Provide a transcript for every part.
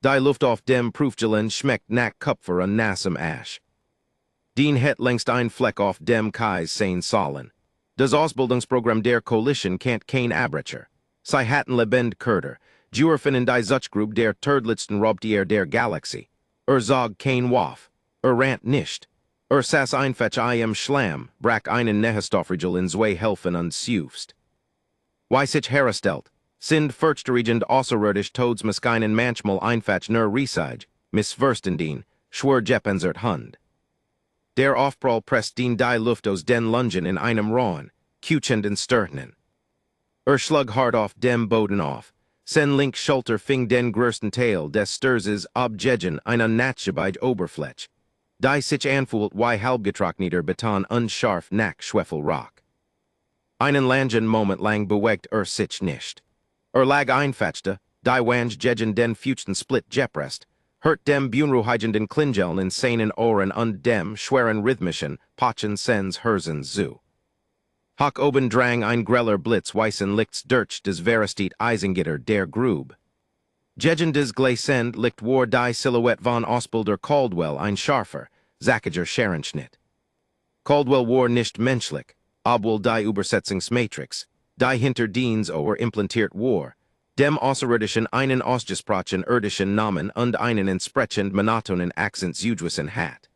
Die Luft auf dem Prüfgelän schmeckt nach Kupfer und nassem Asch. Den het längst ein Fleck auf dem Kais sein Sollen. Das Ausbildungsprogramm der Koalition kennt kein Abracher. Sie hatten lebend Kurder, Jurfen in die Zuchgrub der Turdlitzten Robtier der Galaxie. Zog kein Waff. Rant nicht. Sass einfetch im Schlamm, brack einen Nehestoffrigel in zwei Helfen und Sufst. Weissich herestelt, sind Furchterregend außerrödisch Toads Maskinen manchmal einfetch nur Riesage, Miss Verstendien, schwör Jeppensert Hund. Der Aufprall presst den die Luft aus den Lungen in einem Rauen, Kuchend und Störtnen. Schlug hart auf dem Boden auf. Sen link Schulter fing den größten Teil des Sturzes abjegen einen Natschebeid Oberfläch. Die sich anfühlt wie halbgetrockneter Beton unscharf nach Schwefel Rock. Einen langen Moment lang bewegt sich nicht. Lag einfetchte, die wange gegen den fuchten Split Jeprest, hört dem Bunruhigenden Klingeln in seinen Ohren und dem schweren rhythmischen, Pochen sens Herzen zu. Hock oben drang ein greller Blitz weißen Lichts durch des Verestit Eisengitter der Grub. Gegen des Gleisend licht war die Silhouette von Ausbilder Caldwell ein scharfer, zackiger Scherenschnitt. Caldwell war nicht menschlich, obwohl die Übersetzungsmatrix, die hinter Dienst implantiert war, dem außerirdischen einen ausgesprochen irdischen Namen und einen entsprechend monotonen Akzent zugewiesen hat.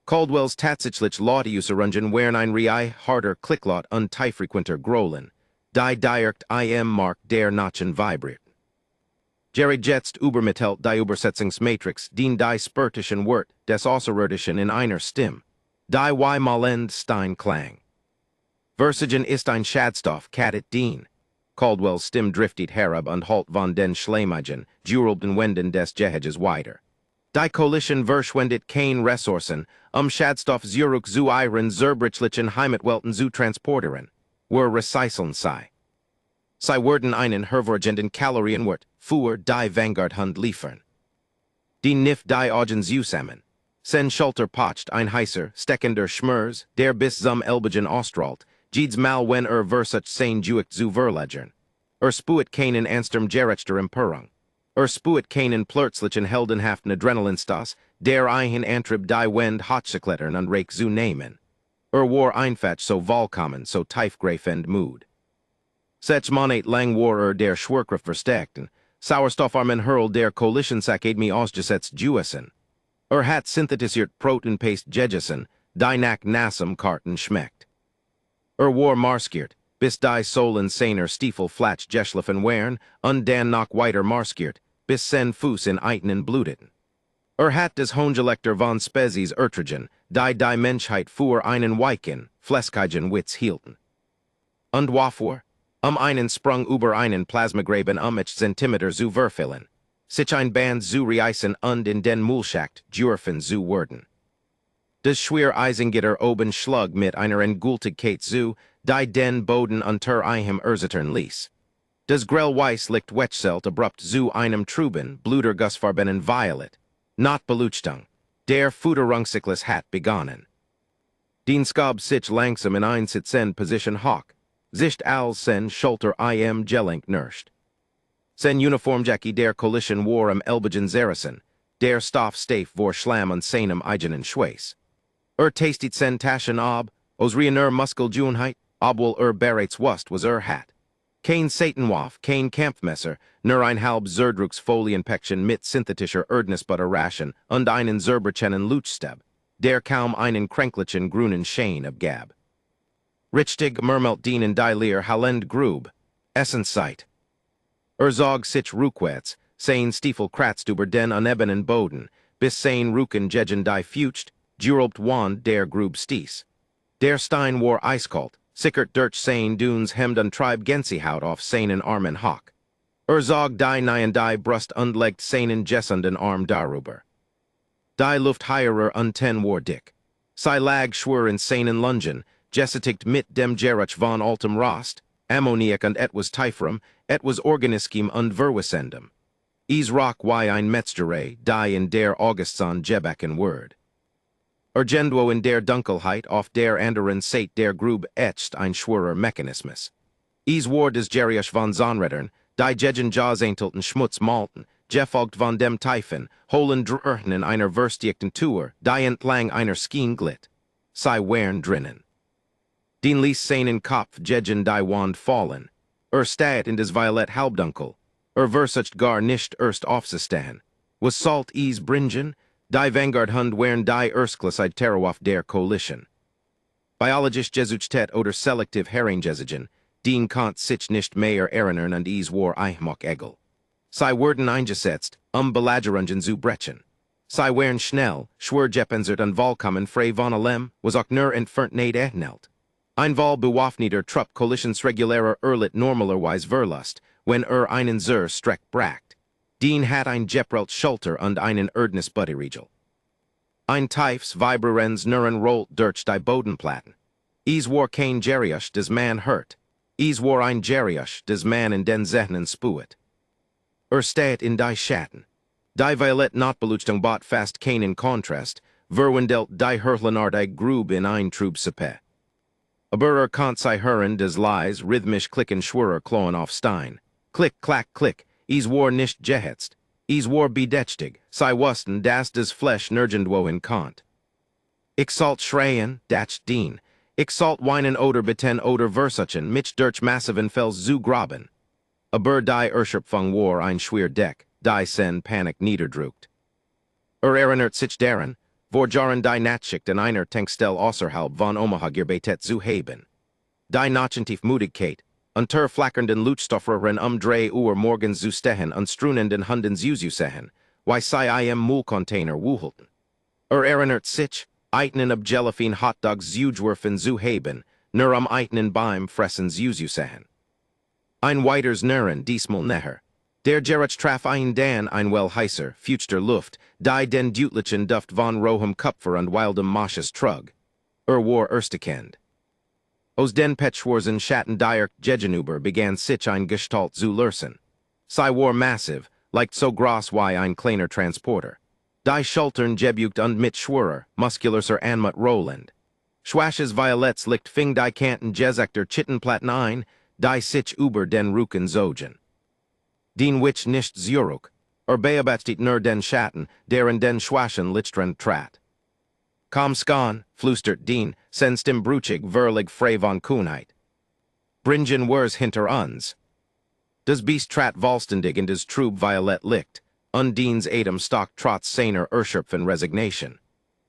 Caldwells tatsächlich Lauteuserungen wären ein Rei harter Klicklaut und tieffrequenter Grollen, die direkt im Mark der Nachen vibriert. Jerry jetzt übermittelt die Übersetzungsmatrix den die spirtischen Wort des Außerirdischen in einer Stimme, die y malend Stein klang. Versigen ist ein Schadstoff, Kadetten. Caldwells Stimme driftet herab und halt von den Schleimigen, jurelben Wenden des Geheges weiter. Die Koalition verschwendet kein Ressourcen, Schadstoff Zurück zu ihren zerbrichlichen Heimatwelten zu transportieren, recyceln sei. Sie werden einen hervorgenden Kalorienwert für die Vanguard-Hund liefern. Die Nif die Augen zusammen. Sen Schulter pocht ein heißer, steckender Schmers, der bis zum Elbigen austrahlt, jedes Mal wenn versucht sein Juicht zu verlegern. Spuet keinen ernsterm gerechter Empörung. Spuet keinen plötzlichen heldenhaften Adrenalinstoß, der einen Antrieb die Wend hochzuklettern und Reich zu nehmen. War einfach so vollkommen, so tiefgreifend Mut. Sech Monat lang war der Schwerkraft verstärkten, Sauerstoffarmen hurl der Koalitionsakademie ausgesetzt Juessen. Hat synthetisiert Protein-Paste Jegessen, die nach nassem Karten schmeckt. War marskiert, bis die Solen seiner Stiefel flatsch geschliffen wären, und dann noch weiter marskiert, bis sen Fuß in Eitnen bluteten. Hat des Hongelektor von Spezies Ertrigen, die Menschheit für einen weichen, fleskigen Witz hielten. Und wofür? Einen Sprung über einen Plasmagraben ich Zentimeter zu verfüllen. Sich ein Band zu reißen und in den Müllschacht Jurfen zu werden. Das schwer Eisengitter oben schlug mit einer Endgültigkeit zu, die den Boden unter einem erzittern ließ. Das grell Weiß licht wechselt abrupt zu einem truben, blutergussfarbenen Violet, not Beleuchtung, der Futterungszyklus hat begonnen. Den Skab sich langsam in ein Sitzen Position hock, Sicht als sen Schulter im Gelenk nirscht. Sen Uniformjackie der Koalition war Elbigen Zeresen, der Stoff Staff vor Schlamm und seinem eigenen Schweiß. Tastet sen Taschen ob, aus reiner Muskeljuenheit, obwohl bereits wust was hat. Kein Satanwaff, kein Kampfmesser, nur ein halb Zerdrucksfolienpäckchen mit synthetischer Erdnussbutterration und einen zerbrechenen Lutschstab, der kaum einen kränklichen grünen Schein abgab. Richtig murmelt den in die Leer Hallend Grub, Essenszeit. Zog sich rückwärts, sein Stiefel kratzt über den unebenen Boden, bis sein Rücken gegen die Fucht, jurelbt wand der Grub stieß. Der Stein war eiskalt, sickert durch sein Dunes Hemd und Tribe Gänsehaut auf seinen Armen hock. Zog die nahen die Brust und legt seinen gessenden Arm darüber. Die Luft heirer unten war dick. Sie lag schwer in seinen Lungen, gesitigt mit dem Geruch von altem Rost, Ammoniak und etwas Teifrum, etwas Organiskem und Verwissendem. Rock wie ein Metzgerei, die in der Augustzahn Jebacken Word. Urgendwo in der Dunkelheit auf der anderen Seite der Grub etcht ein schwerer Mechanismus. War des Geriach von Zahnrädern, die gegen Jaws eintelten Schmutz malten, Jeffolgt von dem Typhon, Holen drurnen einer verstiekten Tour, die entlang einer Skien glit. Sei wern drinnen. Den lies seinen Kopf jegen die Wand fallen. Stad in des Violet Halbdunkel. Versucht gar nicht erst aufzustehen. Was salt ease bringen, die Vanguard Hund wern die Erstklasside Terrorwaff der Coalition. Biologisch Jesuchtet oder selektiv Herrenjesigen, den Kant sich nicht mehr erinnern und es war Eichmock Egel. Sei werden eingesetzt, Belagerungen zu brechen. Sei wern schnell, schwergepensert und vollkommen frei von allem, was auch nur entfernt nicht ehnelt. Ein Wahl bewaffneter Trupp koalitionsregulärer Erlit normalerweise verlust, wenn einen zur Streck brackt. Den hat ein Geprelt Schulter und einen Erdnis Buddyriegel. Ein Tiefs Vibrarens Nuren rollt durch die Bodenplatten. Es war kein Geriusch des man hurt. Es war ein Geriusch des man in den Zehnen spuet. Steht in die Schatten. Die Violet Notbeleuchtung bot fast keinen Kontrast, verwendelt die Hurtlenart Grub in ein Trubsepe. Aber kant sei hören des Leis rhythmisch klicken schwurer kloen auf Stein. Klick, klack, klick, es war nicht gehetzt. Es war bedächtig, sei wusten das des Fleisch nirgendwo in Kant. Ich sollt schreien, datch dien. Ich sollt weinen oder beten oder versuchen, mich durch massiven Fels zu graben. Aber die Erschöpfung war ein schwer Deck, die sen Panik niederdrückt. Erinnert sich daran, vor Jahren die Natschicht in einer Tankstelle außerhalb von Omaha gebetet zu haben. Die Nachentief Mudigkeit, unter flackernden Luchtstoffröhren 3 Uhr morgens zu stehen und strunenden Hunden zu sehen, wie sei im Müllcontainer wuhelten. Erinnert sich, eitnen ob Jellyfin Hotdogs zuwerfen zu haben, nur eitnen beim Fressen zu sehen. Ein weiters Nuren diesmal neher. Der Gerach traf ein Dan ein well heißer, future Luft, die den Dutlichen Duft von rohem Kupfer und wildem Mosches Trug. War erstekend. Aus den Petschwarzen Schatten Dirk Gegenuber began sich ein Gestalt zu lursen. Sei war massiv, like so gross wie ein kleiner Transporter. Die Schultern gebucht und mit schwerer, muskularser Anmut rollend. Schwasches Violets liegt fing die Kanten Jesekter Chittenplatten ein, die sich über den Rücken zogen. Den wich nicht Zurück, beobachtet nur den Schatten, der in den Schwaschen Lichtren trat. Komm skan, flüstert den, senst im Bruchig verlig frei von Kuhnheit. Bringen wers hinter uns. Das Biest trat vollständig in des Trub Violet licht, Undines Atem stock trotz seiner Erschöpfen Resignation.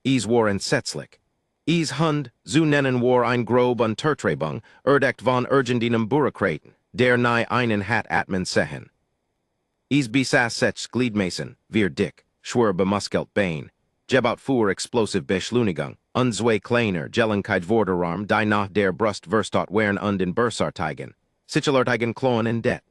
Es war entsetzlich. Es Hund, zu nennen war ein grob und Tertrebung, erdeckt von Urgendinem Bürokraten, der nahe einen hat atmen sehen. Es besaß sech Gliedmaßen, wir dick, schwer bemuskelt Bein, gebaut für explosive Beschleunigung, zwei kleiner, Gellenkeit Vorderarm, die nach der Brust verstot wären und in Bursarteigen, Sichelarteigen kloen in det.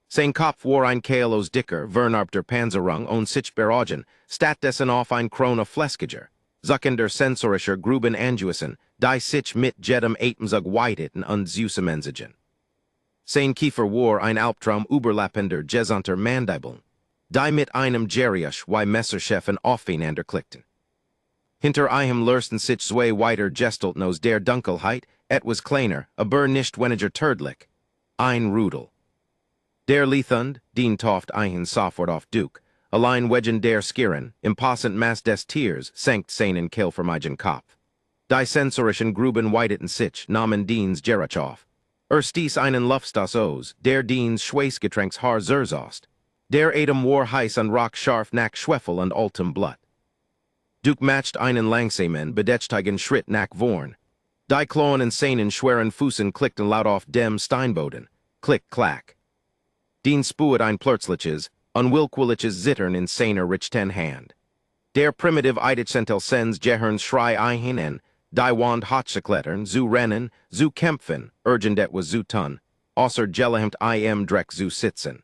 Sein Kopf war ein Kehl aus dicker, vernarbter Panzerung und sich berogen, stattdessen auf ein Krone Fleskiger, zuckender sensorischer Gruben Anguisen, die sich mit jedem Atemzug weiteten und Süßemensigen. Sein Kiefer war ein Albtraum überlappender gesanter Mandibeln, die mit einem Geriusch wie Messerchefen aufeinander klickten. Hinter einem lursten sich zwei weiter Gestalten aus der Dunkelheit, etwas kleiner, aber nicht weniger tödlich. Ein Rudel. Der Liethund, den Toft einen sofort auf Duke, allein wegen der Skieren, impassend Mass des Tiers, senkt seinen kehlvermeigen Kopf. Die sensorischen Gruben weiteten sich, nahmen Dien's Geriusch auf. Stieß einen Luftstoß aus, der Dien's Schweißgetränks Haar zerzost. Der Atem war heiß und rock scharf nach Schwefel und altem Blut. Duke matcht einen langsamen, bedächtigen Schritt nach vorn. Die Kloen und seinen schweren Füßen klickten laut auf dem Steinboden. Klick, klack. Den spuet ein plötzliches, unwillkürliches Zittern in seiner rechten Hand. Der primitiv Eidichentel sens Geherns Schrei ein, die Wand Hotscheklettern, zu rennen, zu kämpfen, urgendet was zu tun, außer Gelehemt Dreck zu sitzen.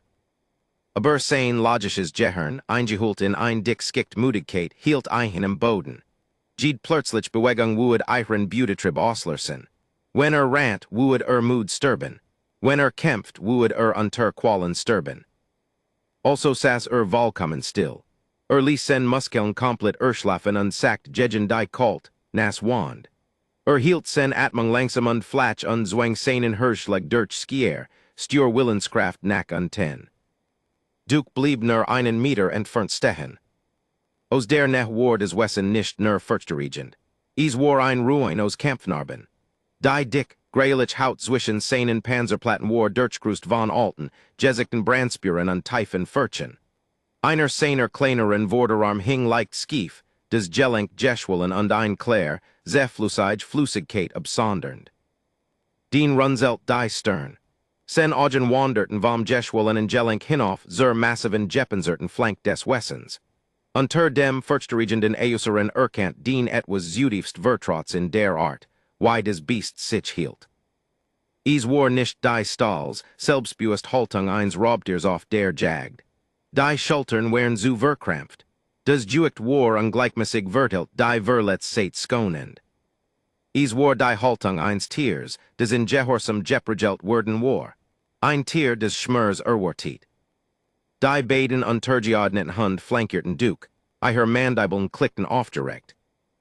Aber sein logisches Gehirn, eingehüllt in ein dick skickt Mudigkeit, hielt ein im Boden. Jed plötzlich Bewegung would ihren Beautytrib auslösen. Wenn rant, would Mood stirben. Wenn kämpft, would unter Qualen stirben. Also saß vollkommen still. Ließen Muskeln komplett schlafen und sagt gegen die Kalt, nas Wand. Hielt sen Atmung langsam und flach und zwang seinen Hirsch like durch Skier, stür Willenskraft nach und ten. Duke blieb nur einen Meter entfernt stehen. Aus der Nähe war des Wessen nicht nur Furchterregend. Es war ein Ruin aus Kampfnarben. Die dick, greylich Haut zwischen seinen Panzerplatten war Durchgrust von Alten, Jesikten Brandspuren und Tiefen Furchen. Einer seiner kleineren Vorderarm hing leicht schief, des Gelenk Geschwollen und ein Claire, Flüssigkeit absondernd. Den runzelt die Stern. Sen Augen wanderten vom Geschwollen und Gelenk hinauf zur massiven Jeppenzerten Flank des Wessens. Unter dem Furchterregenden Euseren Erkant den etwas zutiefst Vertrotz in der Art, why des Beasts sich hielt. Es war nicht die Stalls, selbstbewusst Haltung eins Raubtiers auf der Jagd. Die Schultern waren zu verkrampft. Das Juicht war ungleichmäßig verteilt, die Verletz seit skonend. Es war die Haltung eins Tiers, des in Gehorsam jeprigelt worden war. Ein Tier des Schmers erwartet. Die beiden untergeordneten Hund flankierten Duke, ihre Mandibeln klickten aufgeregt.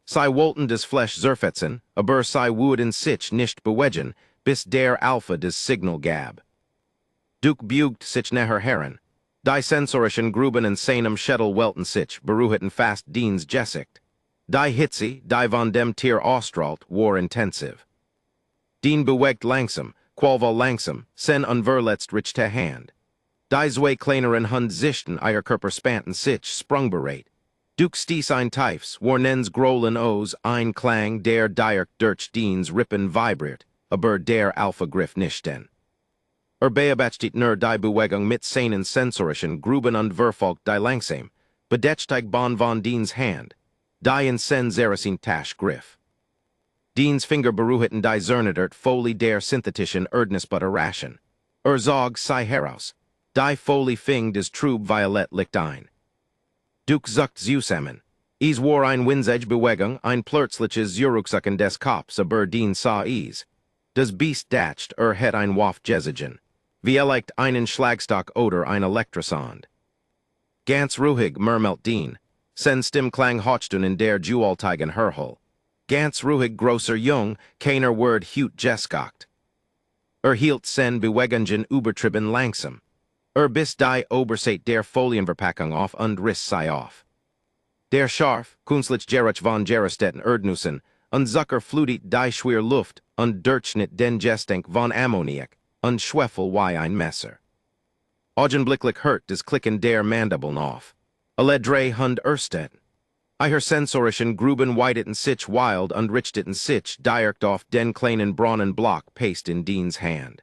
Sie wollten des Fleisch zerfetzen, aber sie wollten sich nicht bewegen, bis der Alpha des Signal gab. Duke bugt sich näher heran. Die sensorischen Gruben in seinem Schädel welten sich, beruhten fast Dien's Gesicht. Die Hitze, die von dem Tier ausstrahlt, war intensiv. Dien bewegt langsam, qualvoll langsam, sen unverletzt richte Hand. Die zwei kleineren Hund sichten ihr Körper spanten sich sprungbereit. Duke stieß ein Tiefs, warnens grollen O's, ein Klang, der dirk durch Dien's Rippen vibriert, aber der Alpha griff nichten. Beabachtet nur die Bewegung mit seinen sensorischen Gruben und verfolgt die langsam, bedächtig bon von Dien's Hand, die in sen Zerasin Tasch griff. Dien's Finger beruhten die Zernedert Folie der synthetischen Erdnussbutter Ration. Zog sei heraus, die Folie fing des Trub Violet licht ein. Duke zuckt zusammen. Es war ein winzige Bewegung, ein plötzliches Zurückzucken des Kopfs, aber Dien sah es. Das Biest datscht, het ein Waff Jesigen. Wie einen Schlagstock oder ein Elektrosond. Ganz ruhig murmelt Dien. Sen Stimmklang hochtun in der Jewelteigen Hörhol. Ganz ruhig grosser Jung, keiner Word hut geskocht. Hielt sen Bewegungen übertrieben langsam. Bis die Oberseite der Folienverpackung auf und riss sie auf. Der Scharf, künstlich Gerach von Gerestetten Erdnussen, und Zucker flutet die schwer Luft und durchschnitt den Gestank von Ammoniak, und Schwefel wie ein Messer. Augenblicklich hört des Klicken der Mandibeln auf. Alle drei Hund erstetten. Ihre sensorischen Gruben weiteten sich wild und richteten sich direkt auf den kleinen braunen Block paste in Dien's Hand.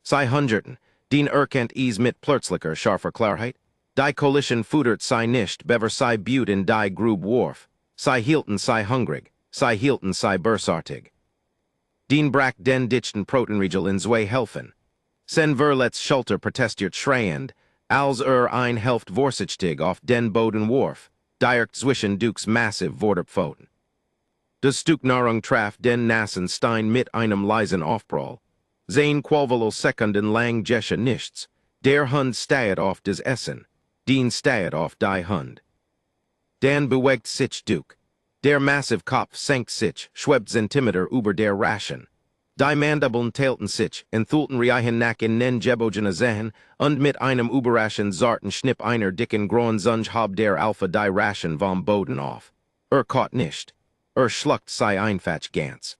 Sie hungerten, Dien erkennt es mit plötzlicher scharfer Klarheit. Die Coalition fudert sei nicht, bever sei buht in die Grub warf. Sei hielten sei hungrig, sei hielten sei börsartig. Dien brack den dichten Protenriegel in zwei helfen. Sen verletz Schulter protestiert schreiend, als ein Helft vorsichtig auf den Boden warf, direkt zwischen Dukes massiv Vorderpfoten. Das Stück Nahrung traf den nassen Stein mit einem leisen Aufprall. Sein qualvoll Sekunden lang gesche nichts. Der Hund steht auf des Essen. Dien steht auf die Hund. Dan bewegt sich Duke. Der massiv Kopf senkt sich, schwebt Zentimeter über der Ration. Die Mandibeln teilten sich, enthullten Reichen nach in nen Gebogene Sehen, und mit einem überraschen zarten Schnipp einer dicken grauen Zunge hob der Alpha die Ration vom Boden auf. Caught nicht. Schluckt sei einfach ganz.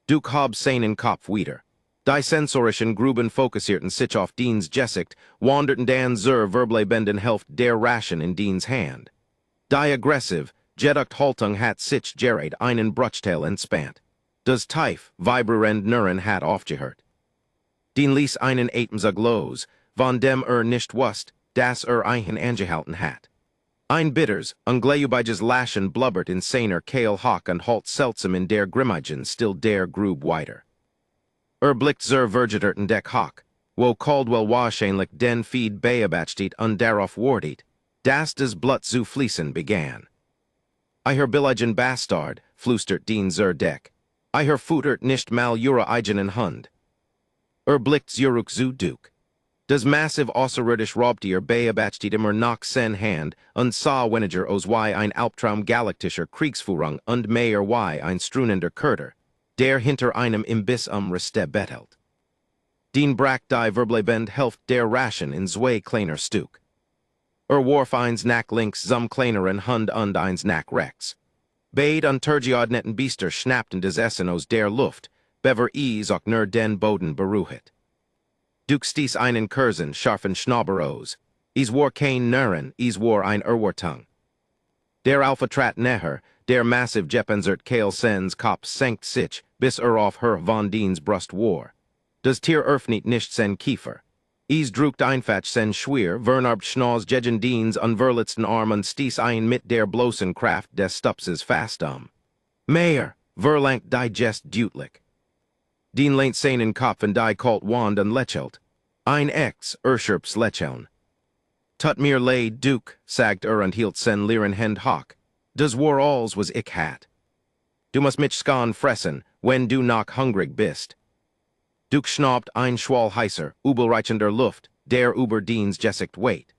Duke hob seinen Kopf wieder. Die sensorischen Gruben fokussierten sich auf Dien's Gesicht, wanderten dan zur Verblebenden Hälfte der Ration in Dien's Hand. Die aggressiv, Jeduct Haltung hat sich gerät einen Bruchteil entspannt. Das Tief, vibrierend Nuren hat aufgehört. Dien ließ einen Atemzug los, von dem nicht wusst, dass einen angehalten hat. Ein bitters, ungläubiges Lachen blubbert in seiner Kehl hoch und halt seltsam in der Grimmigen still der Grub weiter. Blickt zur Vergiterten Deck hoch, wo Caldwell wahrscheinlich den Feed beabachtet und darauf wartet, dass das Blut zu fließen begann. Ihr billigen Bastard, flüstert Dien zur Deck. Ihr futtert nicht mal ihre eigenen Hund. Blickt zurück zu Duke. Das massiv außerirdisch Raubtier beabachtet immer nach sen Hand und sah weniger aus wie ein Albtraum galaktischer Kriegsführung und mehr wie ein strunender Köder, der hinter einem Imbiss Reste bettelt. Den brack die verblebend helft der ration in zwei kleiner Stück. Warf eins nack links zum kleineren Hund und eins nack rechts. Beid und turgiodnetten Biester schnappten des Essen aus der Luft, bever ease auch nur den Boden beruhet. Duke stieß einen Kursen, scharfen Schnauberos. Is war kein Nuren, is war ein Erwartung. Der Alpha trat neher, der massive Jeppensert Kale sens Kopf senkt sich, bis auf her von Dien's Brust war. Das Tier öffnet nicht sen Kiefer. Is druckt einfach sen Schwier, vernarbt schnauz gegen Dien's unverletzten Arm und stieß ein mit der bloßen Kraft des Stupses fast Mehr, verlangt digest deutlich. Dien lehnt seinen Kopf und die kalt wand und lächelt. Ein Erschirps lächeln. Tut mir leid, Duke, sagt und hielt sen lieren Hand hoch. Das war alls was ich hat. Du musst mich skan fressen, wenn du noch hungrig bist. Duke schnaubt ein Schwall heißer, übelreichender Luft, der über Dien's Gesicht weht.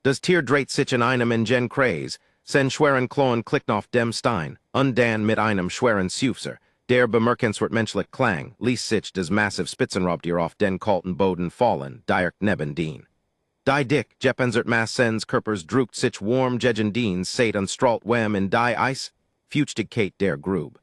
Das Tier dreht sich in einem Ingen Kreis, sen schweren Kloen klicken auf dem Stein, und dann mit einem schweren Seufzer, der bemerkenswert menschlich klang, ließ sich das massive Spitzenraubtier auf den kalten Boden fallen, direkt neben Dien. Die dick, Jeppensert Mass sens Körpers druckt sich warm gegen Dien's seit und strahlt wem in die Eis, Feuchtigkeit der Grub.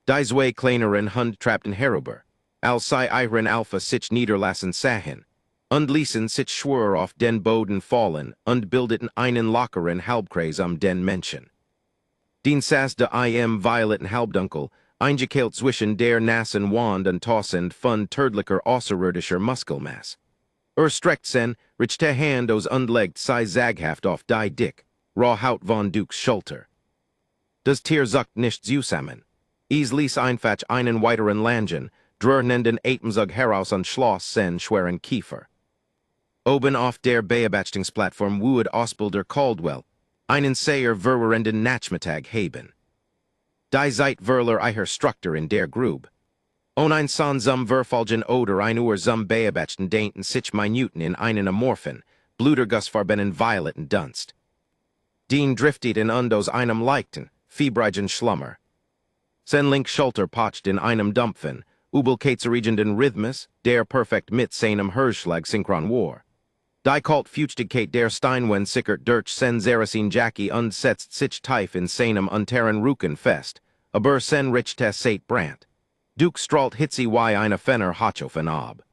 Die zwei kleineren Hund trappten herüber, als sei ihren Alpha sich niederlassen sahen, und ließen sich schwör auf den Boden fallen und bildeten einen lockeren Halbkreis den Menschen. Den saß de violeten Halbdunkel, eingekeilt zwischen der nassen Wand und tossend von tödlicher außerirdischer Muskelmass. Streckt sen, richte Hand aus unlegt sei zaghaft auf die dick, raw Haut von Dukes Schulter. Das Tier zuckt nicht zusammen. Es ließ einfach einen weiteren Langen, dröhnenden Atemzug heraus und schloss sen schweren Kiefer. Oben auf der Beobachtungsplattform wued Ausbilder Caldwell, einen sehr verwirrenden Nachmittag haben. Die Zeitverler eiher Struktur in der Grub. On ein son zum Verfolgen oder ein zum Beobachten dainten sich Minuten in einen amorphen, blutergussfarbenen violeten Dunst. Den driftet in aus einem leichten, fiebrigen Schlummer. Sen link Schulter pocht in einem dumpfen, übelkeitsregenden Rhythmus, der perfekt mit seinem Herzschlag synchron war. Die kalt Feuchtigkeit der Steinwand sickert durch sen Zerasin Jackie und setzt sich tief in seinem unteren Rücken fest, aber sen richtet seit Brand. Duke strahlt hitzi wie eine Fenner Hochofen ab.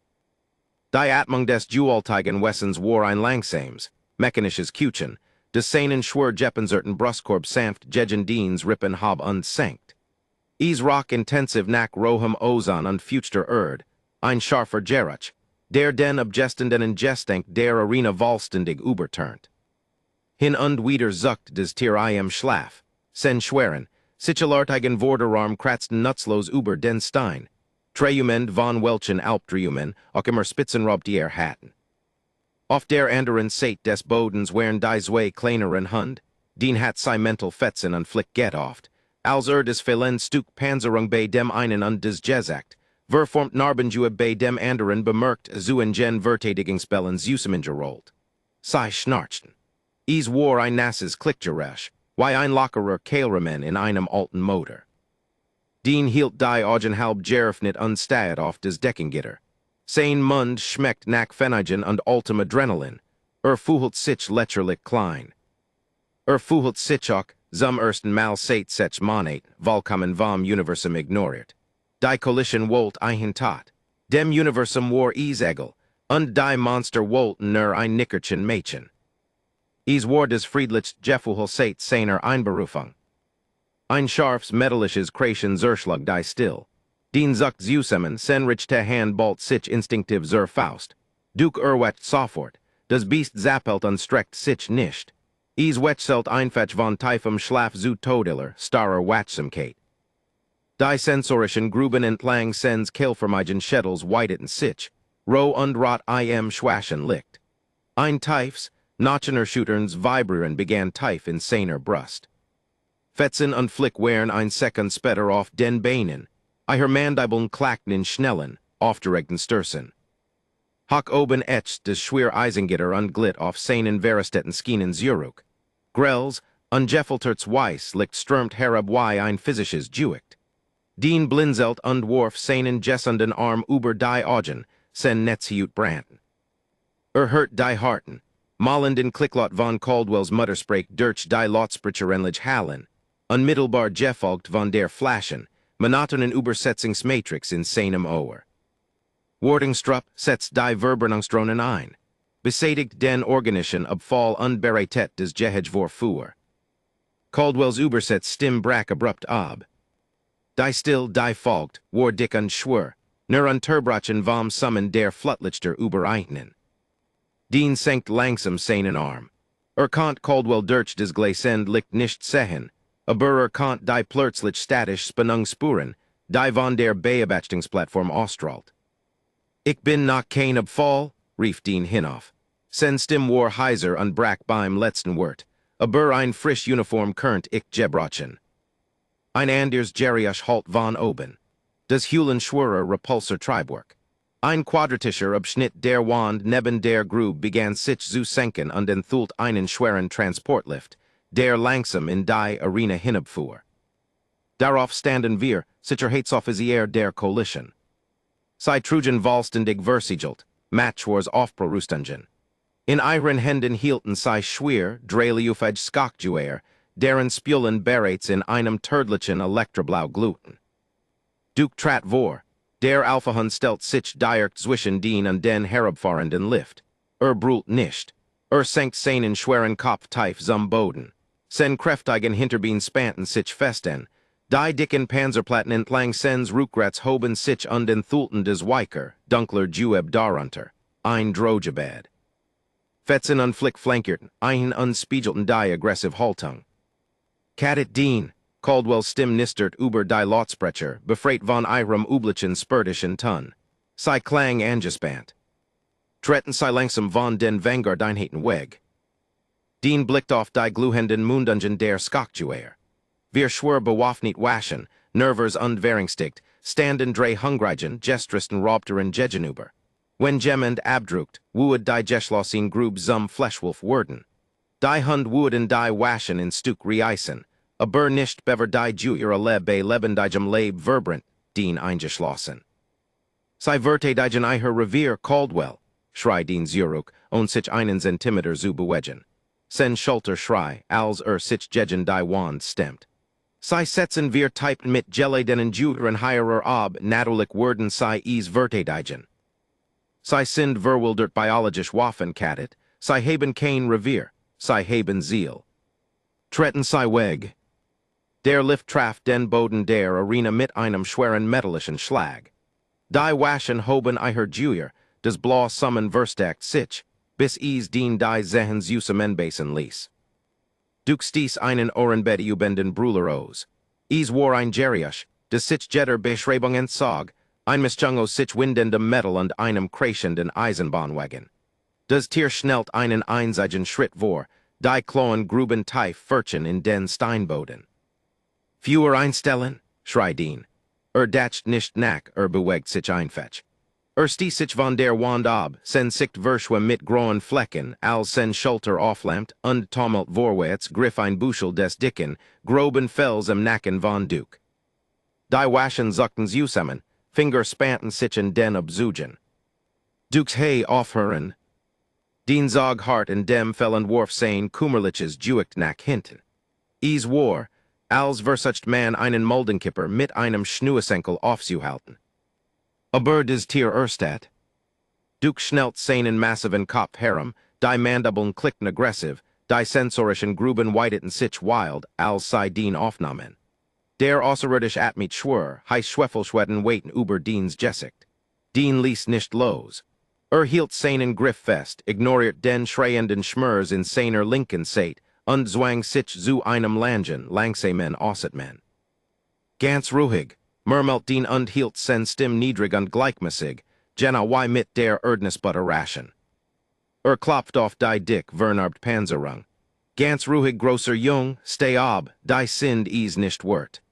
Die Atmung des Dualteigen Wessens war ein langsames, mechanisches Kuchen, des seinen schwer Jeppenserten Brustkorb sanft gegen Dien's Rippen hab und senkt. Es rock intensiv nach rohem Ozon und fuchter Erd, ein scharfer Geruch, der den abgestenden Ingestank der Arena vollständig überturnt. Hin und wieder zuckt des Tier Schlaf, sen schweren, sichelartigen Vorderarm kratzten nutzlos über den Stein, Treumen von welchen Alpdreumen auch immer Spitzenraubtier hatten. Auf der anderen Seite des Bodens wären die zwei kleineren Hund, den hat sei mental fetzen und flick get oft, als des Felen Stück Panzerung bei dem einen und des Gesagt, verformt Narbenjue bei dem anderen bemerkt zu gen Verteidigungsbellen Zusammengerollt. Sei schnarchten. Es war ein nasses Klickgeräusch, wie ein lockerer Kehlremen in einem alten Motor. Den hielt die Augen halb geröffnet unstät auf des Deckengitter. Sein Mund schmeckt nach Pfennigen und altem Adrenalin. Fühlt sich lächerlich klein. Fühlt sich auch zum ersten Mal seit sech Monat, vollkommen vom Universum ignoriert. Die Collision wollt ein Tat. Dem Universum war egal, und die Monster wollten nur ein Nickerchen Mädchen. Es war des friedlich Gefühl seit seiner Einberufung. Ein scharfs metallisches Kreischen zerschlug die still. Den zuckt zusammen, sen richte Hand bald sich instinktiv zur Faust. Duke wetcht sofort, das Biest zappelt und streckt sich nicht. Es wechselt einfach von tiefem Schlaf zu Todiller, starrer Wachsamkeit. Die sensorischen Gruben entlang sens Kehlvermeigen Schettels weiteten sich, roh und rot schwaschen licht. Ein tiefs, Notchener Schutterns vibrieren begann tief in seiner Brust. Fetzen und Flick wären ein Sekund später auf den Beinen, eier Mandibeln klackten in schnellen, aufgeregten Stürzen. Hock oben etcht des schwer Eisengitter und glitt auf seinen Verestetten Skinen Zurück. Grells, ungefilterts Weiss liegt strömt herab wie ein physisches Juicht. Den blinzelt und warf seinen gessenden Arm über die Augen, sen Netzhiut Branten. Hurt die Harten, Molland in Klicklot von Caldwell's Muttersprake durch die Lotsprecherenlich Hallen, unmittelbar Gefolgt von der Flaschen, monotonen Übersetzungsmatrix in seinem Ohr. Wardingstrup setzt die Verbernungsdrohnen ein, besätigt den organischen Abfall Unbereitet des Gehege vor. Caldwell's Übersetz Stimm Brack abrupt ab. Die still, die folgt, war dick und schwur, nur unterbrochen vom Summen der Flutlichter Übereignen. Dean senkt langsam seinen Arm. Kant Caldwell durch des Gleisend licht nicht sehen, aber Kant die plötzlich statisch Spannungspuren, die von der Beobachtungsplattform ausstrahlt. Ich bin noch kein Abfall, rief Dean hinauf. Sen Stimm war heiser und brack beim letzten Wort, aber ein frisch Uniform könnt ich gebrochen. Ein anders Geriasch halt von oben. Das Hühlenschwörer Repulsor Treibwerk. Ein quadratischer Abschnitt der Wand neben der Grube begann sich zu senken und enthüllt einen schweren Transportlift, der langsam in die Arena hinabfuhr. Darauf standen wir, Sicherheitsoffizier der Koalition. Sie trugen vollständig versiegelt, Matchwars aufprorustungen. In ihren Händen hielten sie schwer, drehliufig Skakjuer, deren Spulen bereits in einem tödlichen Elektroblau gluten. Duke trat vor, der Alphahund stellt sich direkt zwischen den und den herabfahrenden Lift. Brüllt nicht. Senkt seinen schweren Kopf tief zum Boden. Sen kräftigen Hinterbein spanten sich festen. Die dicken Panzerplatten entlang sens Rückgrats hoben sich und enthüllten des Weiker, dunkler Jueb darunter. Ein Drogebed. Fetzen und flankerten, einen unspiegelten die aggressive Haltung. Kadetten, Caldwell Stimm nistert über die Lotsprecher, befreit von ihrem üblichen spurtischen Ton. Sie klang angespannt. Tretten sie langsam von den Vanguard-Einheiten weg. Dean blickt auf die glühenden Mundungen der Skakjuer. Wir schwör bewaffnet waschen, Nervers und Währungsdicht, standen drei hungrigen, gestristen Robteren gegenüber. Wenn jemand abdruckt, would die Geschlossen Grub zum Fleischwolf werden. Die Hund würden die waschen in Stück reisen, aber nicht bever die Juer bei lebendigem Leib verbrant, Dean eingeschlossen. Sie verteidigen ihr Revier Caldwell, schreit Dean Zurück, und sich einen Zentimeter zu bewegen. Sen Schulter schrei, als sich gegen die Wand stemmt. Sie setzen wir typed mit geledenen Juren hierer ab, natürlich werden sie es verteidigen. Sie sind verwildert biologisch Waffenkadet, sie haben kein Revier, sie haben Ziel. Tretten sie weg. Der Lift traf den Boden der Arena mit einem schweren metallischen Schlag. Die Waschen hoben ihr Juer, des Blau Summen verstärkt sich, bis es den die Zehens Usemenbasen ließ. Duke stieß einen Ohrenbett ubenden Brüller aus. Es war ein Geriasch, des sich jetter Beschreibung entzog, ein Mischung aus sich windendem Metall und einem kreischenden Eisenbahnwagen. Das Tier schnellt einen einzigen Schritt vor, die Kloen gruben tief furchen in den Steinboden. Fewer einstellen, schreit Dean. Datscht nicht nach, bewegt sich einfetch. Stieß sich von der Wand ab, sen sicht verschwe mit grauen Flecken, als sen Schulter auflammt, und taumelt vorwärts, griff ein Buschel des dicken, groben Fells im Nacken von Duke. Die Waschen zuckten zusammen, Finger spanten sich in den Abzugen. Dukes Hay aufhören. Dean zog hart in dem Fellen warf sein Kummerliches Juicht nach hinten. Es war, als versucht man einen Moldenkipper mit einem Schnuesenkel aufzuhalten. Aber des Tier erstat. Duke schnellt seinen massiven Kopf herum, die Mandibeln klickten aggressiv, die sensorischen Gruben weiteten sich wild, als sie Dean aufnahmen. Der außerirdisch Atmit schwör, heiß Schweffelschweden waiten über Deans Gesicht. Dean ließ nicht los. Hielt seinen Griff fest, ignoriert den schreienden Schmörs in seiner linken Seite, und zwang sich zu einem langsamen Ausatmen. Ganz ruhig, murmelt Dean und hielt sen Stimm niedrig und gleichmäßig, Jenna mit der Erdnussbutter raschen. Klopft auf die dick, vernarbt Panzerung. Ganz ruhig, großer Jung, steh ab, die sind es nicht wert.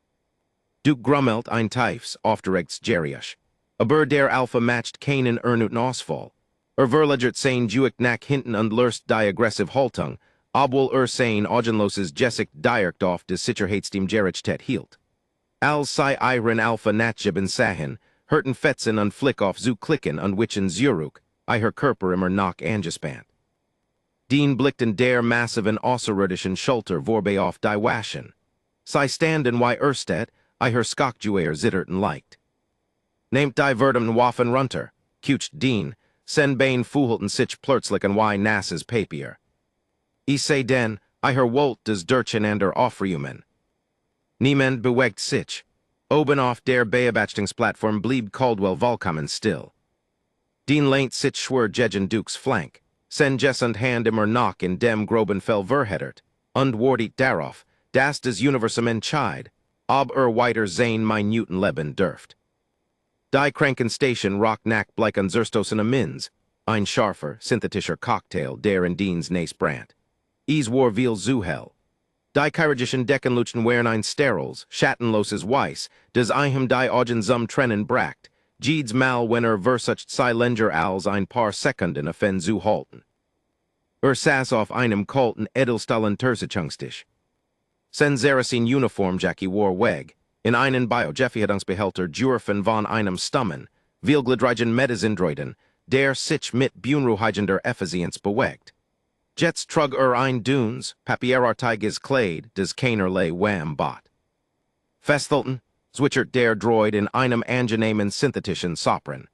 Duke grummelt ein tiefs, aufgeregtes Geriasch. Aber der Alpha matcht keinen ernuten Ausfall. Verlegert sein Juicht nach hinten und löst die aggressive Haltung, obwohl sein augenloses Gesicht direkt auf des Sicherheitstem Gerichtet hielt. Als sei ihren Alpha nachgeben sahen, Hurten fetzen und flick auf zu klicken und witchen Zurück, I her Körper immer noch angespannt. Dien blickten der massiven außerirdischen Schulter vorbe auf die Waschen. Sei standen wie Erstedt, I her Skakjuer zitterten leicht. Nehmt die Verdum waffen runter, kucht Dien, sen Bain fuhelten sich plötzlichen wie nasses Papier. I say den, I her Wolt des Durchen and der Aufrühmen. Niemand bewegt sich. Oben auf der Beobachtungsplattform blieb Caldwell vollkommen still. Dien lehnt sich schwer gegen Dukes Flank, sen jessend Hand immer noch in dem groben Fell verheddert, und wartet darauf, dass des Universum entscheid, ob weiter sein minuten Leben dürft. Die Krankenstation rock nack bleichen Zerstossen Mins, ein scharfer, synthetischer Cocktail der in Dien's Nace Brandt. Is war viel Zuhell. Die chirurgischen Deckenluchen wären ein Sterols, schattenloses Weiss, des Ehem die Augen zum Trennen brackt, Jeeds mal wenn versucht Silenger als ein paar Sekunden affen zu halten. Saß auf einem kalten Edelstahlenen Tersichungstisch. Sen Zerasin Uniformjackie war weg, in einen Biojeffihedungsbehälter Dürfen von einem Stammen, vielgledrigen Medizindreuden, der sich mit Bunruhigender Effizienz bewegt. Jets trug ein Dunes, Papierartiges Kleid, des keinerlei Wham bot. Festhalten, zwitchert der Droid in einem angenehmen synthetischen Sopran.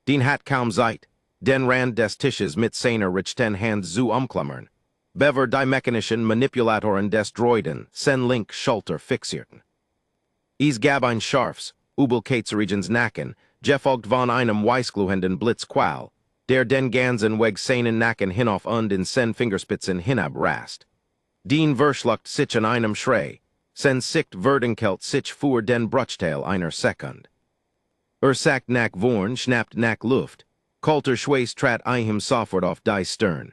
Den hat kaum Zeit, den Rand des Tisches mit seiner rechten Hand zu umklammern. Bever die mechanischen Manipulatoren des Droiden, sen link Schulter fixierten. Is gab ein scharfs, Ubelkatzerigens Nacken, gefolgt von einem weißgluhenden Blitzqual, der den ganzen Weg seinen Nacken hinauf und in sen Fingerspitzen hinab rast. Dien verschluckt sich an einem Schrei, sen sicht verdenkelt sich für den Bruchteil einer Sekund. Sagt nach vorn, schnappt nach Luft, kalter Schweiß trat ihm sofort auf die Stirn.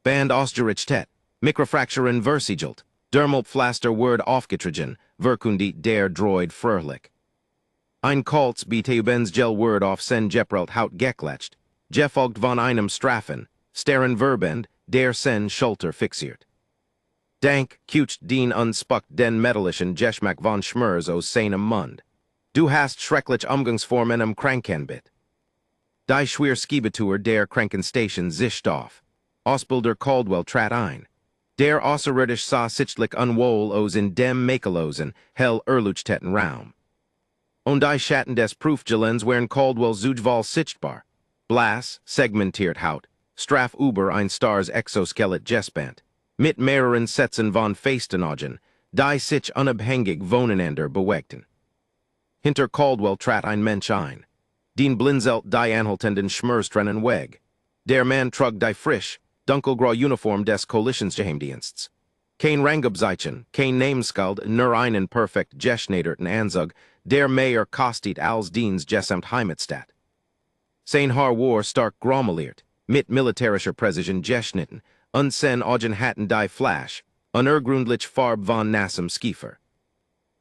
Band ausgerichtet, Mikrofrakturen versigelt, dermal Pflaster word aufgetrigen, verkundit der Droid fröhlich. Ein Kaltz biete ubens gel word auf sen Jeprelt haut gekletcht, gefolgt von einem Straffen, starren Verbend, der sen Schulter fixiert. Dank, kucht Dien unspuckt den metallischen Geschmack von Schmers aus seinem Mund. Du hast schrecklich Umgangsformen am Krankenbett. Die schwer Skibetur der Krankenstation zischt auf. Ausbilder Caldwell trat ein. Der außerirdisch sah sichtlich unwohl aus in dem Makelosen, hell Erluchtetten Raum. Und die Schatten des Prüfgelens wären Caldwell zugval sichtbar. Blass, segmentiert Haut, straff über ein Stars Exoskelet gespannt. Mit mehreren Sätzen von Festenaugen, die sich unabhängig voneinander bewegten. Hinter Caldwell trat ein Mensch ein. Den blinzelt die anhaltenden Schmerstrennen Weg. Der Mann trug die frisch, dunkelgrau Uniform des Koalitionsgeheimdienstes. Kein Rangabzeichen, kein Nameskald, nur einen perfekt geschneiderten Anzug, der mehr kostet als Diens gesamt Heimatstadt. Sein Haar war stark graumeliert, mit militärischer Präzision geschnitten, und sen Augen hatten die Flash, unergründlich Farb von nassem Skiefer.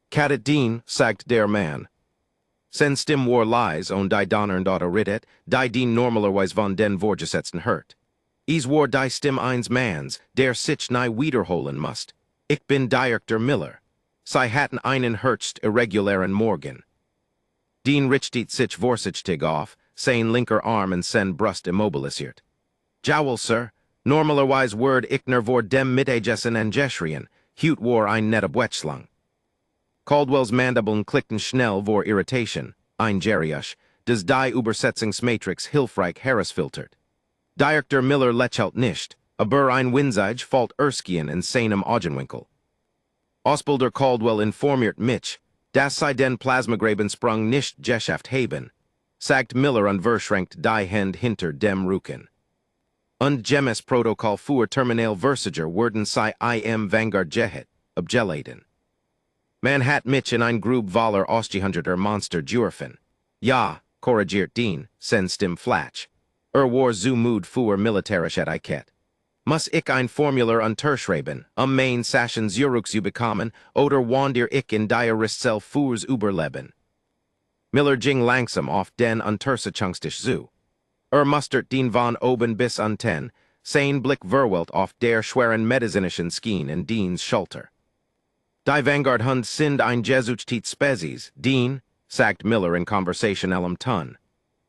Kadetten, sagt der Mann. Sen Stim war leis und die Donnernd rittet, die Dien normalerweise von den Vorgesetzten hört. Is war die Stim eins Mans, der sich nie wiederholen must. Ich bin Director Miller. Sie hatten einen höchst irregulären Morgen. Dien richtet sich vorsichtig auf, sein linker Arm und sen Brust immobilisiert. Jowl, Sir, normalerweise word ich nur vor dem Mittagessen en Geschrien, hut war ein netter Wetschlang. Caldwells Mandibeln klickten schnell vor Irritation, ein Geriusch, des die Übersetzungsmatrix hilfreich herausfiltert. Director Miller lächelt nicht, aber ein Winzige fällt Erskine in seinem Augenwinkel. Ausbilder Caldwell informiert mich, dass sei den Plasmagrabensprung nicht geschäft haben, sagt Miller und verschränkt die Hand hinter dem Rücken. Und Gemes Protokoll für Terminal Versiger werden sei im Vanguard gehet, abgeladen. Man hat mich in ein Grub voller ausgehandelter Monster dürfen. Ja, korrigiert Dien, sen Stim Flatsch. War zu mood für militärisch Etikett. Muss ich ein Formular unterschreiben, mein Sachen Zurück zu bekommen, oder wander ich in die Ristzell fürs Überleben? Miller ging langsam auf den Untersuchungstisch zu. Mustert den von oben bis unten, sein Blick verwelt auf der schweren medizinischen Skien in Diens Schulter. Die Vanguard Hund sind ein Jesuitit Spezies, Dien, sagt Miller in Conversation Elm Tun.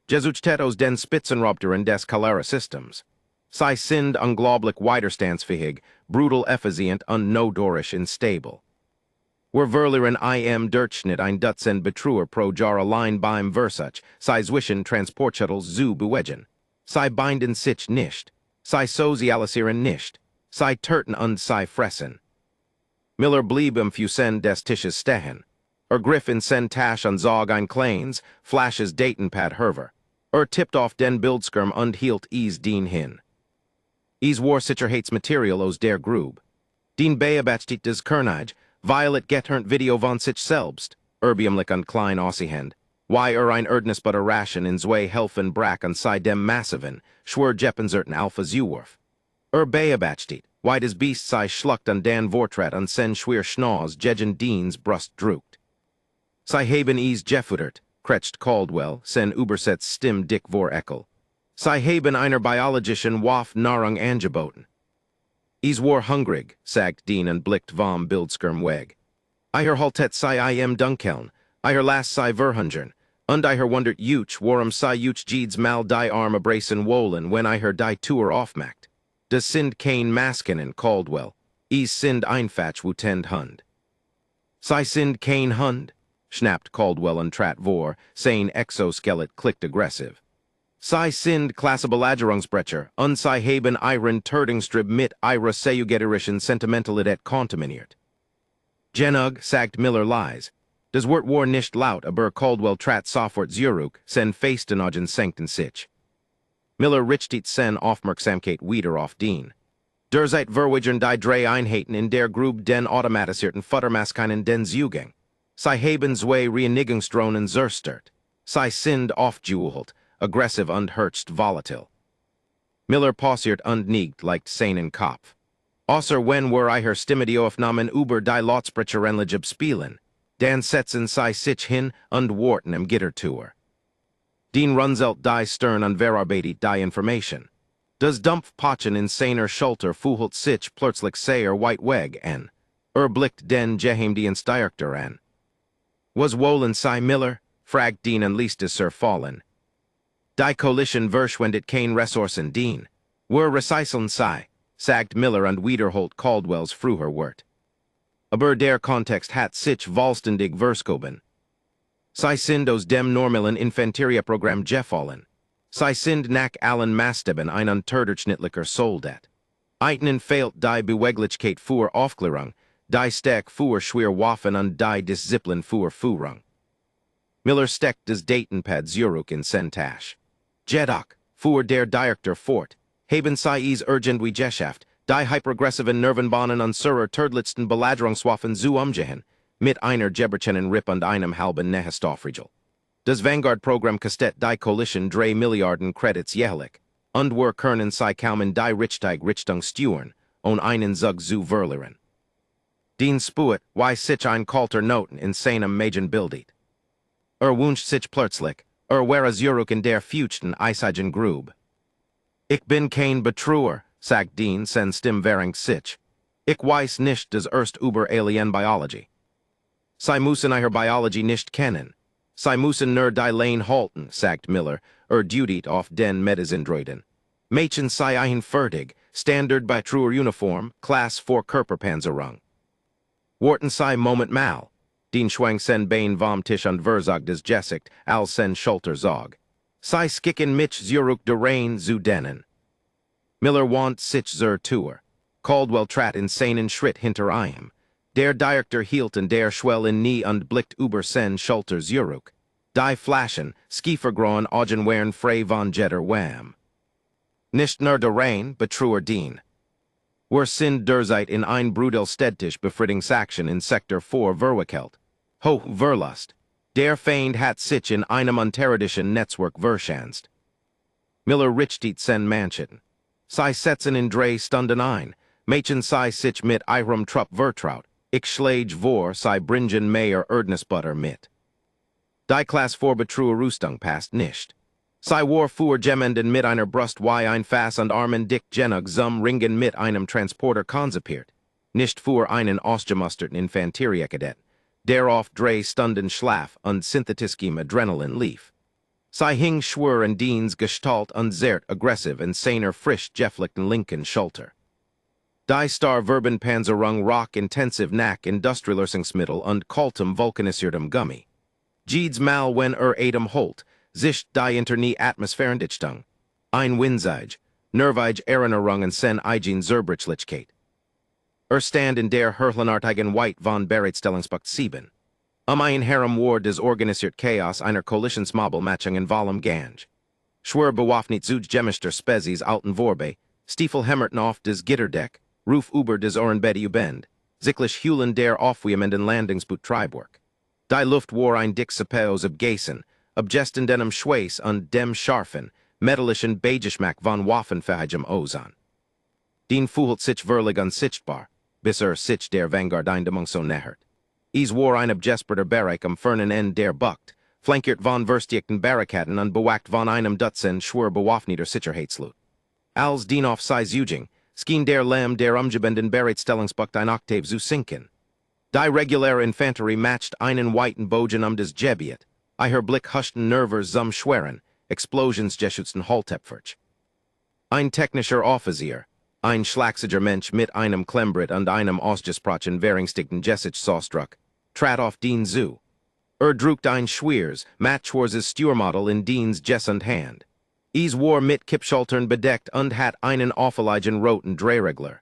Jesuchtetos den Spitzenraubteren des Calera Systems. Sei sind unglaublich widerstandsfähig, brutal effizient und nodorisch unstable. Wir verlieren im Durchschnitt ein Dutzend Betrüger pro Jahr allein beim Versuch, sei zwischen Transportshuttles zu bewegen. Sei binden sich nicht. Sei sozialisieren nicht. Sei töten und sei fressen. Miller blieb im Fusen des Tisches stehen. Griff in sen Tasch und zog ein kleines, flashes Datenpad herver. Tipped off den Bildskirm und hielt den hin. War sicher Material aus der Grube. Den beabachtet des Kernage, Violet geturnt Video von sich selbst, Erbiumlich und klein Aussiehend. Ein Erdnisbutter Ration in zwei Helfen Brack und sei dem Massiven, schwör Jeppenzerten Alpha Zuwurf. Beabachtet, des Beast sei schluckt und dan Vortrat und sen schwer Schnauz jegen Deans Brust druckt. Sei haben Jeffudert, krecht Caldwell, sen Übersetzt Stim Dick vor Eckel. Sei haben einer biologischen Waff Nahrung angeboten. War hungrig, sagt Dean und blickt vom Bildskirm weg. Haltet sei im Dunkeln, last sei verhungern, und wundert warum sei jedes mal die Arme brassen wollen, wenn die Tour aufmacht. Das sind kein Maskinen, Caldwell. Sind einfach wütend Hund. Sei sind kein Hund, schnapped Caldwell und trat vor, sein Exoskelet clicked aggressive. Sei sind Klassebelagerungsbrecher, und sei haben ihren Tötungsstrib mit ihrer seugeterischen Sentimentalität kontaminiert. Genug, sagt Miller lies. Das Wort war nicht laut, aber Caldwell trat sofort zurück, sen feistenogen senkten sich. Miller richtet sen Aufmerksamkeit wieder auf den. Derzeit verwigern die drei Einheiten in der Grube den automatisierten Futtermaskinen den Zugang. Sei haben zwei Reinigungsdrohnen zerstört. Sei sind aufgeholt, aggressiv und höchst volatil. Miller pausiert und nickt leicht seinen Kopf. Außer wenn wir Stimmidioaufnahmen über die Lautsprecheranlage spielen, dann setzen sei sich hin und warten im Gittertour. Den runzelt die Stern und verarbeitet die Information. Das Dampfpatchen in seiner Schulter fuhlt sich plötzlich sehr weit weg an. Blickt den geheimdienst Steichter an. Was wollen sei Miller? Fragt den und ließ es fallen. Die Koalition verschwendet kein Ressourcen den. Recyceln sei, sagt Miller und wiederholt Caldwells früher Wort. Aber der Kontext hat sich vollständig verskoben. Sei sind aus dem normalen Infanterieprogramm gefallen. Sei sind nach allen Maßstäben ein unterdurchschnittlicher Soldat. Einen fehlt die Beweglichkeit für Aufklärung, die Steck für schwer Waffen und die Disziplin für Führung. Miller steckt das Datenpad zurück in sen Tasch. Jedoch, fuhr der Direktor fort, haben sei urgent wie Geschäft, die hyperaggressiven Nervenbahnen und Surrer tödlichsten Belagerungswaffen zu umgehen, mit einer Geberchenen Ripp und einem halben Nehestoffriegel. Das Vanguard-Programm kostet die Koalition 3 Milliarden Credits jährlich, und können sei kaum in die Richtung steuern, einen Zug zu verlieren. Den Spuet, sich ein kalter Noten in seinem Magen bildet. Wünscht sich plötzlich, wäre zurück in der feuchten eisigen Grube. Ich bin kein Betrüger, sagt den sen Stimm während sich. Ich weiß nicht das über Alien-Biology. Sie müssen Biology nicht kennen. Sie müssen nur die Lane halten, sagt Miller, dutet auf den Medizindroiden. Mädchen sei fertig, Standard bei truer Uniform, Class 4 Körperpanzerung. Warten sei Moment mal. Den schwang sen Bein vom Tisch und versagt des Gesicht, als sen Schulter zog. Sei skicken mich zurück der Rein zu denen. Miller want sich zur Tour. Caldwell trat in seinen Schritt hinter ihm. Der Direktor hielt in der Schwell in nie und blickt über sen Schulter zurück. Die flashen, skiefergrauen Augen wären frei von Jetter Wham. Nicht nur der Rein, Betrüger den. Sind derzeit in ein Brudel Städtisch Befriedungsaktion in Sektor 4 verwickelt. Ho, Verlust. Der Feind hat sich in einem unterirdischen Netzwerk verschanzt. Miller richtet sen Mansion. Sei setzen in 3 Stunden ein. Mädchen sei sich mit ihrem Trupp vertraut. Ich schlage vor, sei bringen mehr Erdnisbutter mit. Die Class 4 Betrüger Rüstung passt nicht. Sei war für jemanden mit einer Brust wie ein Fass und Armen dick genug zum Ringen mit einem Transporter konzipiert. Nicht für einen ausgemusterten Infanteriekadetten. Der auf Dre Stunden Schlaf und Synthetischem Adrenalin lief. Sie hing schwur and Deans Gestalt und zert aggressiv and seiner frisch Jefflichten Lincoln Schulter. Die Star Verben Panzerung Rock Intensiv nach Industrialisierungsmittel und Kaltem Vulkanisiertem Gummi. Jeeds mal wenn Atem holt, sich die interne Atmosphärendichtung. Ein Winzige, Nervige Erinnerung und sen eigen Zerbrichlichkeit. Stand in der Herrlenartigen White von Bereitstellungspunkt 7. Ein Harem war des organisiert Chaos einer Koalitionsmobile-Matchung in Volum Gange. Schwer bewaffnet zu Gemister Spezies alten Vorbe, Stiefel hämmerten auf des Gitterdeck, Ruf über des Ohrenbett ubend, sicklich Hülen der aufwiemenden Landungsboot Treibwerk. Die Luft war ein dick Sapeos ob Geissen, ob gestendenem Schweiß und dem scharfen, metallischen Begeschmack von Waffenfähigem Ozon. Den fuhlt sich verlig unsichtbar, bis sich der Vanguard Eindemung so nähert. War ein abjesperter Bereich am fernen End der Bucht, flankiert von verstiegten Barrikaden und bewackt von einem Dutzend schwer bewaffneter Sicherheitslut. Als den auf seis Uging, schien der Lärm der umgebenden Bereitstellungsbucht ein Oktav zu sinken. Die reguläre Infanterie matcht einen weiten Bogen des Jebiet, ihr Blick huschten Nerver zum Schweren, Explosionsgeschützten Haltepferch. Ein technischer Offizier, ein schlachsiger Mensch mit einem Klembrit und einem ausgesprochen Währungstigten Jessich Saustruck, trat auf den zu. Druckt ein Schwiers, Matchwarses Stürmodel in Deans Jessend Hand. War mit Kippschultern bedeckt und hat einen auffälligen roten Drehregler.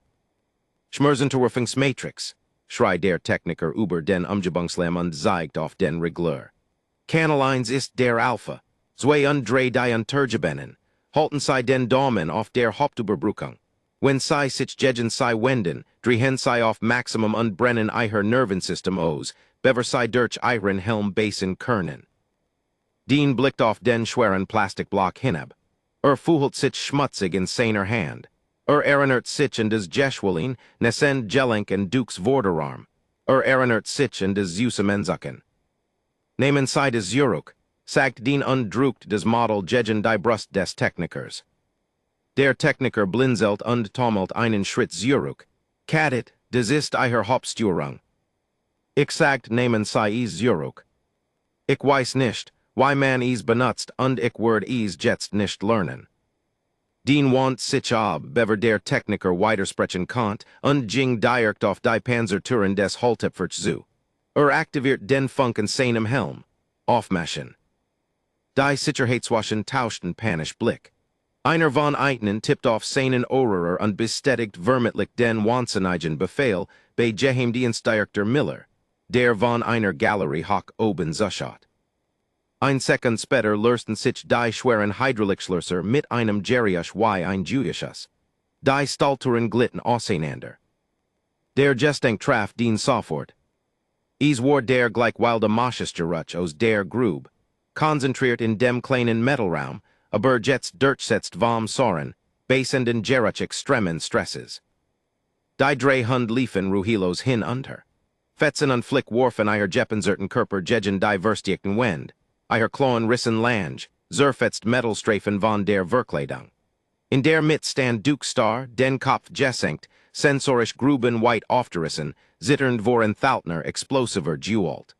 Schmerzenterwerfungsmatrix, schreit der Techniker über den Umgebungslärm und zeigt auf den Regler. Kanalines ist der Alpha, zwei und drei die Untergebenen, halten sie den Daumen auf der Hauptüberbrückung. Wenn sie sich gegen sie wenden, drehen sie auf Maximum und brennen ihr Nervensystem aus, bever sie durch ihren Helm basen können. Dean blickt auf den schweren Plastikblock hinab. Fuhlt sich schmutzig in seiner Hand. Erinnert sich in des Geschwolin, Nesen Gelenk und Dukes Vorderarm. Erinnert sich in des Süßemensaken. Nehmen sie des Zurück, sagt Dean und druckt des Model gegen die Brust des Technikers. Der Techniker blinzelt und taumelt einen Schritt zurück. Kadet, das ist ihr Hauptstörung. Ich sagt nehmen sie es zurück. Ich weiß nicht, why man es benutzt und ich werde es jetzt nicht lernen. Den want sich ab, bever der Techniker weitersprechen konnt und ging direkt auf die Panzertüren des Haltepferch zu. Aktiviert den Funken seinem Helm. Aufmachen. Die Sicherheitswachen tauschten panisch Blick. Einer von Eitnen tippt auf seinen Ohrhörer und bestätigt vermittlich den wahnsinnigen Befehl bei Geheimdienstdirektor Miller, der von einer Galerie hoch oben zuschaut. Ein Sekund später lösten sich die schweren Hydraulikschlösser mit einem Geriusch wie ein Julius. Die Stahltüren glitten auseinander. Der Gestank traf den sofort. War der gleichwilde Maschisgerutsch aus der Grube, konzentriert in dem kleinen Metalraum, aber jetzt durchsetzt vom Soren, basenden Geruch extremen Stresses. Die drei Hund liefen Ruhilos hin unter. Fetzen und Flick warfen ihr Jeppenzerten Körper gegen die verstiegten Wind, ihr Kloen rissen Lange, zerfetzt Metalstreifen von der Verkleidung. In der Mitte stand Duke Star, den Kopf gesenkt, sensorisch Gruben weit aufgerissen, zitternd vor Enthaltner explosiver Jewalt.